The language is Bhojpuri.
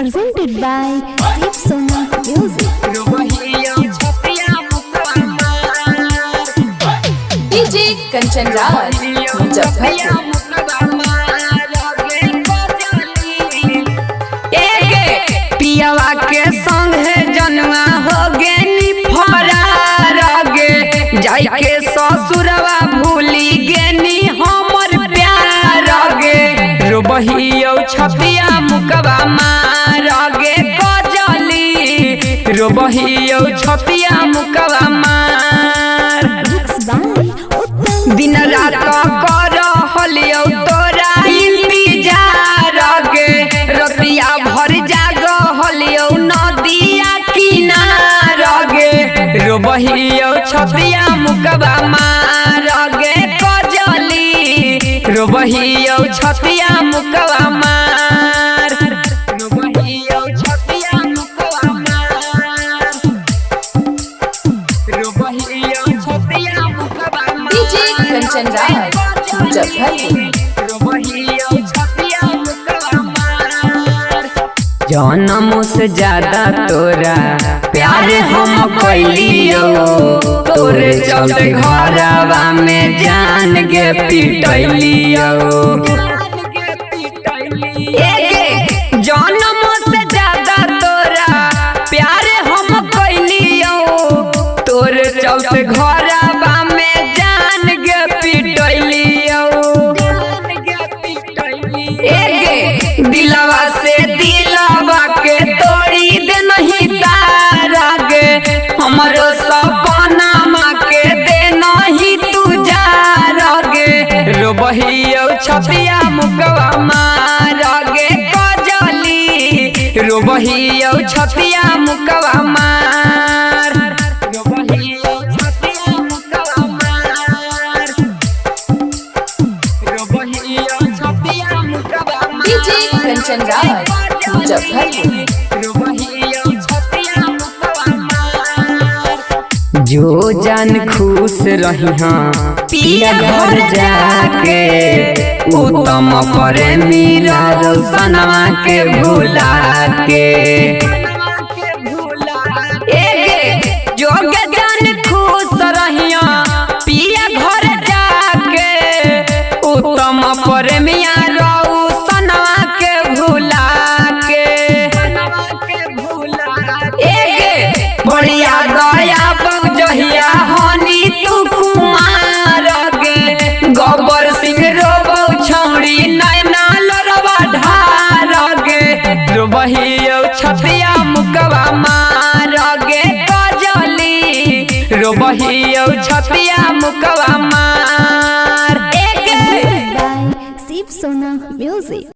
presented by Shiv Sona Music. DJ Kanchan Raj, Muzaffarpur. पियावा के संग है जनुआ हो गे फरार गे जाई के ससुरवा भूली गेनी हमर प्यार गे रोबहियो छतिया मुकवा मार गे कजली रोबहियो छतिया मुकवा मार दिन रात कर हलियो तोरा इंतजार गे रतिया भर जाग हलियो नदिया किनार गे रोबहियो छतिया मुकवा मार गे कजली रोबहियो छतिया मुकवा मार रोबहियो छतिया मुकवा मार रोबहियो छतिया मुकवा मार DJ Kanchan Raj, Muzaffarpur. जनमों से ज्यादा तोरा प्यार हम कैलियो तोरे चलते घरवा में जान गे पिटलियो जनमों से ज्यादा तोरा प्यार हम कैलियो तोरे चलते घरवा में जान गे पिटलियो दिलवा से दिलवा के तोड़ी दे नहीं तारा गे हमरो सपना माँ के दे नहीं तू जा गे रोबहियो छतिया मुकवा मार गे कजली रोबहियो छतिया मुकवा मार रोबहियो छतिया मुकवा मार रोबहियो छतिया मुकवा मार DJ Kanchan Raj, Muzaffarpur. जो जान खुश रही पिया घर जाके उत्तम करे मीरा रोशनवा के भुला के जो जान खुश रही पिया घर जाके उत्तम करे मिया रोशनवा के भुला के बढ़िया दया जहिया हनी तू कुमार गे गोबर सिंह रोबो छौड़ी नैना लरवा ढार गे रोबहियो छतिया मुकवा मार गे कजली रोबहियो छतिया मुकवा मार Presented by Shiv Sona Music.